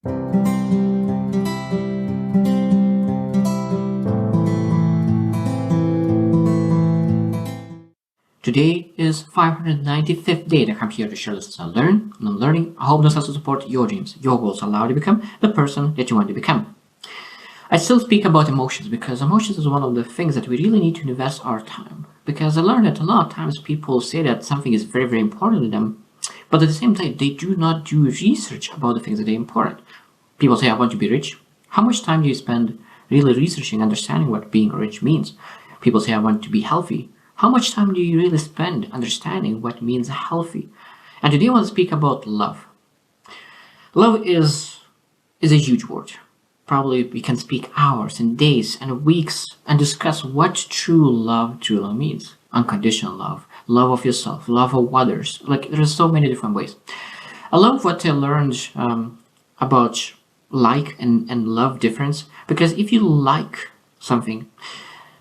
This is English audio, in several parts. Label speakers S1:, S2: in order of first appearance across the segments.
S1: Today is 595th day that I'm here to share lessons I learn and I'm learning. I hope this helps to support your dreams, your goals, allow you to become the person that you want to become. I still speak about emotions because emotions is one of the things that we really need to invest our time. Because I learned that a lot of times people say that something is very, very important to them, but at the same time, they do not do research about the things that are important. People say, I want to be rich. How much time do you spend really researching, understanding what being rich means? People say, I want to be healthy. How much time do you really spend understanding what means healthy? And today I want to speak about love. Love is a huge word. Probably we can speak hours and days and weeks and discuss what true love truly means. Unconditional love, love of yourself, love of others. Like there's so many different ways. I love what I learned about like and love difference, because if you like something,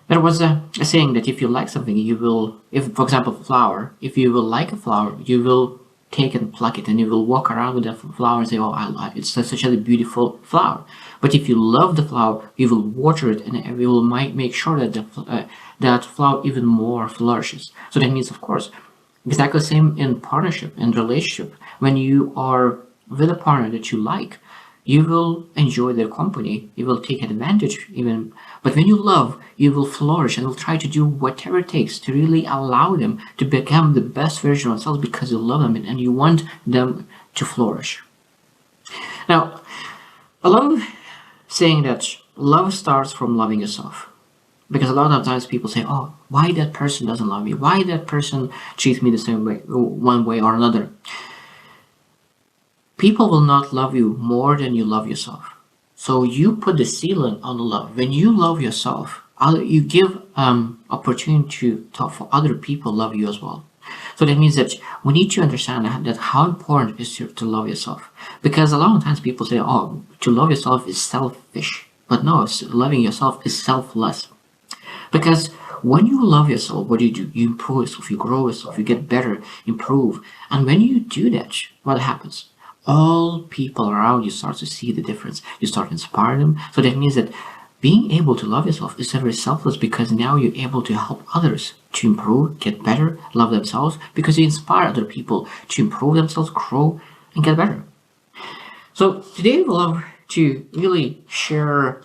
S1: there was a saying that if you like something, you will, if for example flower, if you will like a flower, you will take and pluck it and you will walk around with that flower and say, oh, I like it's such a beautiful flower. But if you love the flower, you will water it and you will make sure that that flower even more flourishes. So that means, of course, exactly the same in partnership and relationship. When you are with a partner that you like, you will enjoy their company, you will take advantage even, but when you love, you will flourish and will try to do whatever it takes to really allow them to become the best version of themselves because you love them and you want them to flourish. Now, I love saying that love starts from loving yourself. Because a lot of times people say, oh, why that person doesn't love me? Why that person treats me the same way, one way or another? People will not love you more than you love yourself. So you put the ceiling on love. When you love yourself, you give opportunity for other people love you as well. So that means that we need to understand that how important it is to love yourself. Because a lot of times people say, oh, to love yourself is selfish. But no, loving yourself is selfless. Because when you love yourself, what do? You improve yourself, you grow yourself, you get better, improve. And when you do that, what happens? All people around you start to see the difference. You start to inspire them. So that means that being able to love yourself is very selfless, because now you're able to help others to improve, get better, love themselves, because you inspire other people to improve themselves, grow, and get better. So today we'd love to really share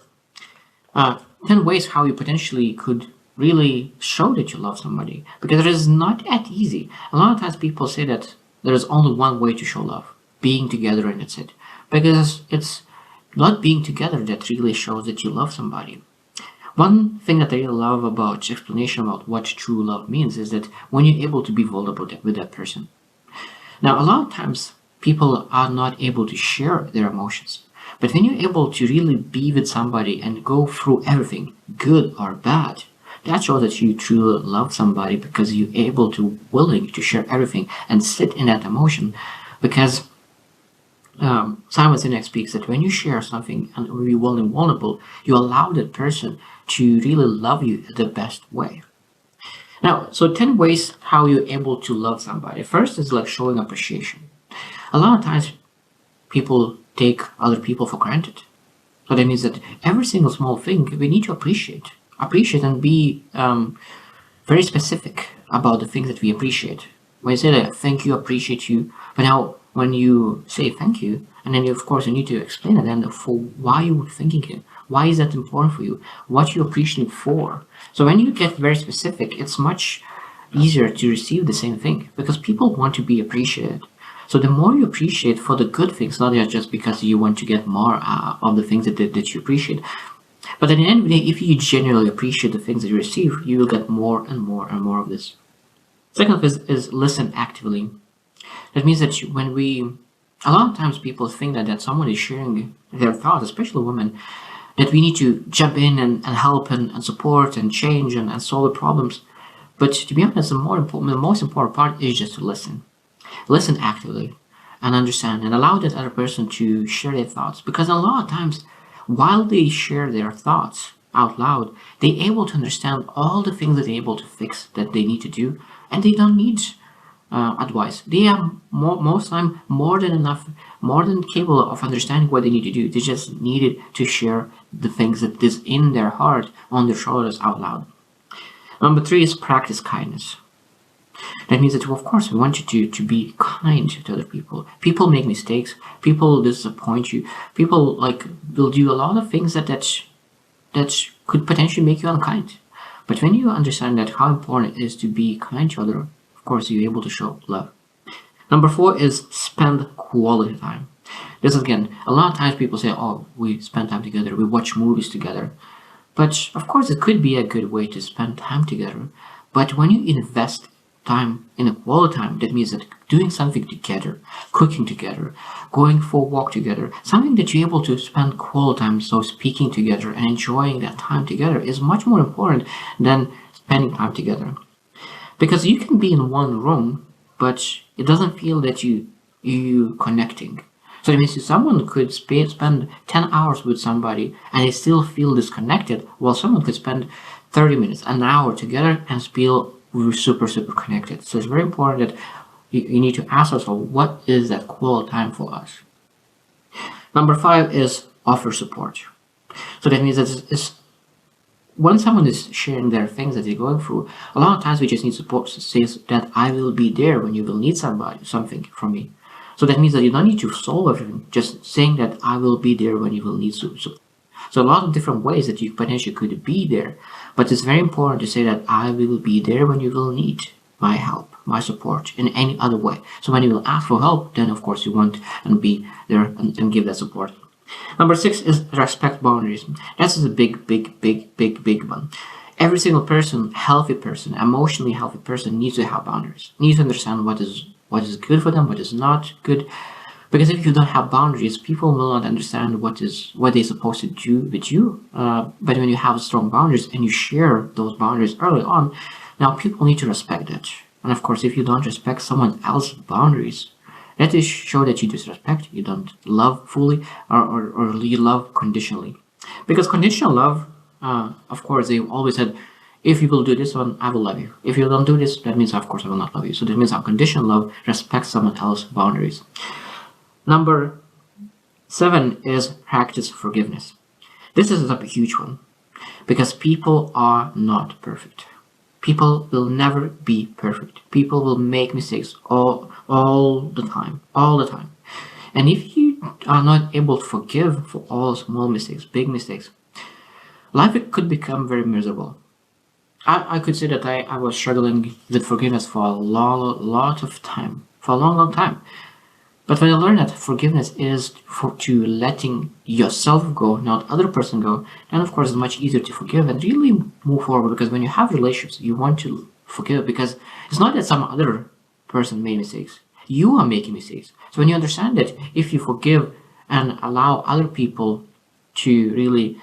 S1: 10 ways how you potentially could really show that you love somebody, because it is not that easy. A lot of times people say that there is only one way to show love, being together, and that's it. Because it's not being together that really shows that you love somebody. One thing that I really love about explanation about what true love means is that when you're able to be vulnerable with that person. Now, a lot of times people are not able to share their emotions. But when you're able to really be with somebody and go through everything, good or bad, that shows that you truly love somebody, because you're able to willing to share everything and sit in that emotion. Because Simon Sinek speaks that when you share something and be willing and vulnerable, you allow that person to really love you the best way. Now, so 10 ways how you're able to love somebody. First is like showing appreciation. A lot of times people take other people for granted. So that means that every single small thing we need to appreciate and be very specific about the things that we appreciate. When you say that thank you, appreciate you, but now when you say thank you, and then of course you need to explain it and for why you're thanking it, why is that important for you, what you appreciate for. So when you get very specific, it's much easier to receive the same thing, because people want to be appreciated. So the more you appreciate for the good things, not just because you want to get more of the things that you appreciate, but at the end of the day, if you genuinely appreciate the things that you receive, you will get more and more and more of this. Second is listen actively. That means that a lot of times people think that someone is sharing their thoughts, especially women, that we need to jump in and help and support and change and solve the problems. But to be honest, the most important part is just to listen. Listen actively and understand and allow that other person to share their thoughts. Because a lot of times, while they share their thoughts out loud, they're able to understand all the things that they're able to fix that they need to do, and they don't need advice. They are most time more than enough, more than capable of understanding what they need to do. They just needed to share the things that is in their heart on their shoulders out loud. Number three is practice kindness. That means that, of course, we want you to be kind to other people. People make mistakes. People disappoint you. People will do a lot of things that could potentially make you unkind. But when you understand that how important it is to be kind to other, of course, you're able to show love. Number four is spend quality time. This is, again, a lot of times people say, oh, we spend time together, we watch movies together. But of course, it could be a good way to spend time together. But when you invest time in a quality time, that means that doing something together, cooking together, going for a walk together, something that you're able to spend quality time, so speaking together and enjoying that time together is much more important than spending time together. Because you can be in one room, but it doesn't feel that you connecting. So it means someone could spend 10 hours with somebody and they still feel disconnected, while someone could spend 30 minutes, an hour together and feel super connected. So it's very important that you need to ask yourself, what is that quality time for us? Number five is offer support. So that means that it's when someone is sharing their things that they're going through, a lot of times we just need support. Says that I will be there when you will need something from me. So that means that you don't need to solve everything, just saying that I will be there when you will need support. So a lot of different ways that you potentially could be there, but it's very important to say that I will be there when you will need my help, my support in any other way. So when you will ask for help, then of course you want and be there and give that support. Number six is respect boundaries. This is a big one. Every single person, healthy person, emotionally healthy person needs to have boundaries, needs to understand what is good for them, what is not good. Because if you don't have boundaries, people will not understand what they're supposed to do with you. But when you have strong boundaries and you share those boundaries early on, now people need to respect that. And of course, if you don't respect someone else's boundaries, that is show that you disrespect, you don't love fully, or you love conditionally. Because conditional love, of course, they always said, if you will do this one, I will love you. If you don't do this, that means, of course, I will not love you. So that means unconditional love respects someone else's boundaries. Number seven is practice forgiveness. This is a huge one because people are not perfect. People will never be perfect. People will make mistakes all the time. And if you are not able to forgive for all small mistakes, big mistakes, life could become very miserable. I could say that I was struggling with forgiveness for a long time. But when I learned that forgiveness is to letting yourself go, not other person go, then of course it's much easier to forgive and really move forward. Because when you have relationships, you want to forgive because it's not that some other person made mistakes. You are making mistakes. So when you understand that if you forgive and allow other people to really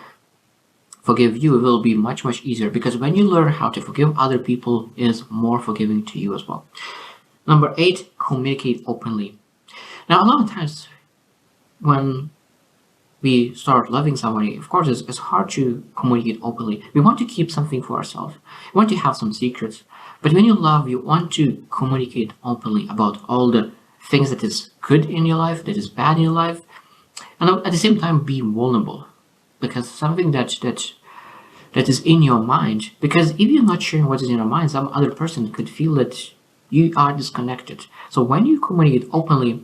S1: forgive you, it will be much easier. Because when you learn how to forgive other people, it is more forgiving to you as well. Number eight, communicate openly. Now, a lot of times when we start loving somebody, of course, it's hard to communicate openly. We want to keep something for ourselves. We want to have some secrets. But when you love, you want to communicate openly about all the things that is good in your life, that is bad in your life, and at the same time be vulnerable. Because something that is in your mind, because if you're not sharing what is in your mind, some other person could feel that you are disconnected. So when you communicate openly,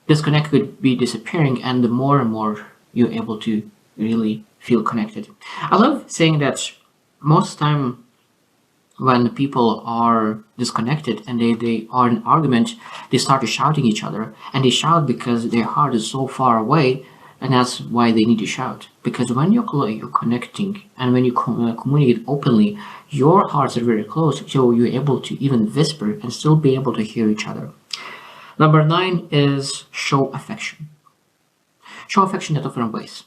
S1: disconnect could be disappearing, and the more and more you're able to really feel connected. I love saying that most time when people are disconnected and they are in argument, they start to shouting each other, and they shout because their heart is so far away, and that's why they need to shout. Because when you're connecting and when you communicate openly, your hearts are very close, so you're able to even whisper and still be able to hear each other. Number nine is show affection. Show affection in different ways.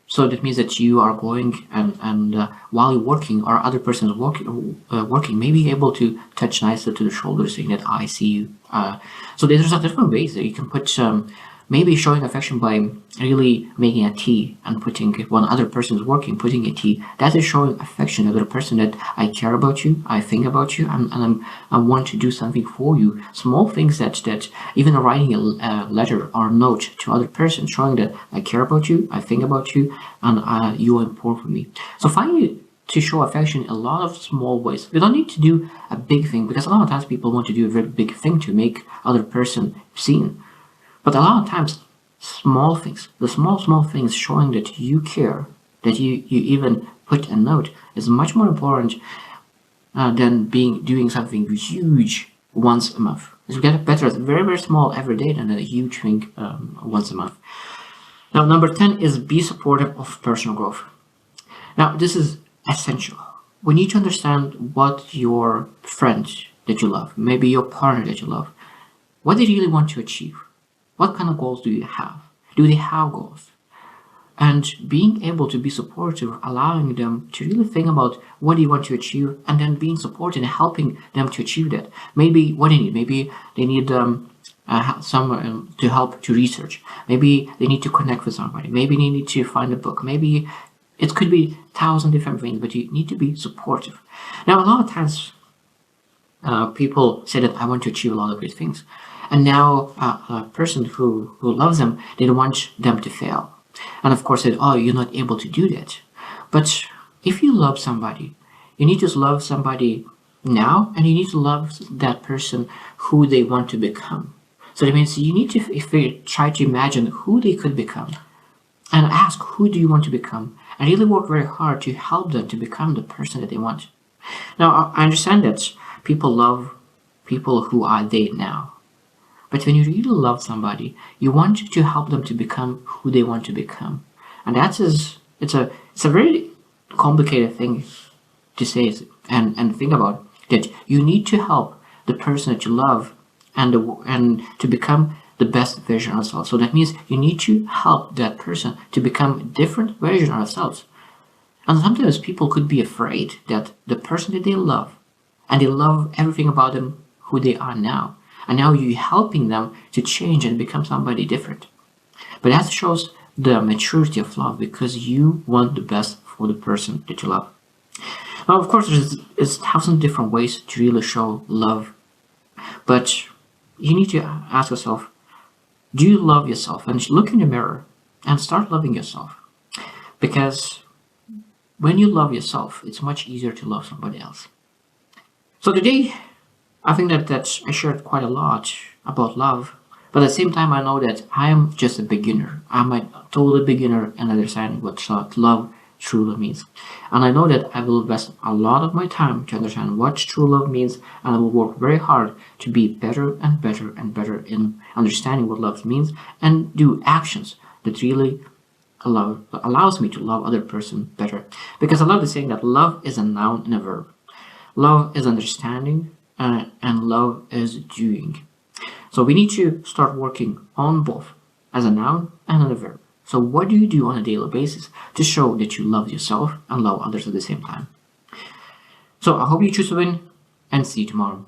S1: So that means that you are going and while you're working or other person is working, maybe able to touch nicely to the shoulder saying that I see you. So there's different ways that you can put Maybe showing affection by really making a tea and putting it when other person is working, putting a tea. That is showing affection to the person that I care about you, I think about you, and I want to do something for you. Small things that even writing a letter or note to other person, showing that I care about you, I think about you, and you are important for me. So finally, to show affection in a lot of small ways. We don't need to do a big thing, because a lot of times people want to do a very big thing to make other person seen. But a lot of times, small things, the small things showing that you care, that you even put a note, is much more important than doing something huge once a month. It's better very small every day than a huge thing once a month. Now, number 10 is be supportive of personal growth. Now, this is essential. We need to understand what your friend that you love, maybe your partner that you love, what they really want to achieve. What kind of goals do you have? Do they have goals? And being able to be supportive, allowing them to really think about what do you want to achieve, and then being supportive and helping them to achieve that. Maybe what they need. Maybe they need someone to help to research. Maybe they need to connect with somebody. Maybe they need to find a book. Maybe it could be 1,000 different things, but you need to be supportive. Now, a lot of times, people say that I want to achieve a lot of great things. And now a person who loves them, they don't want them to fail. And of course, said, oh, you're not able to do that. But if you love somebody, you need to love somebody now, and you need to love that person who they want to become. So that means you need to, if you try to imagine who they could become, and ask who do you want to become, and really work very hard to help them to become the person that they want. Now, I understand that people love people who are they now. But when you really love somebody, you want to help them to become who they want to become. And it's a very complicated thing to say and think about, that you need to help the person that you love and to become the best version of themselves. So that means you need to help that person to become a different version of themselves. And sometimes people could be afraid that the person that they love, and they love everything about them, who they are now, and now you're helping them to change and become somebody different. But that shows the maturity of love, because you want the best for the person that you love. Now, of course, there's 1,000 different ways to really show love. But you need to ask yourself, do you love yourself? And look in the mirror and start loving yourself. Because when you love yourself, it's much easier to love somebody else. So today, I think that I shared quite a lot about love, but at the same time, I know that I am just a beginner. I'm a total beginner in understanding what love truly means. And I know that I will invest a lot of my time to understand what true love means, and I will work very hard to be better and better and better in understanding what love means, and do actions that really allows me to love other person better. Because I love the saying that love is a noun and a verb. Love is understanding, and love is doing. So we need to start working on both as a noun and as a verb. So what do you do on a daily basis to show that you love yourself and love others at the same time? So I hope you choose to win, and see you tomorrow.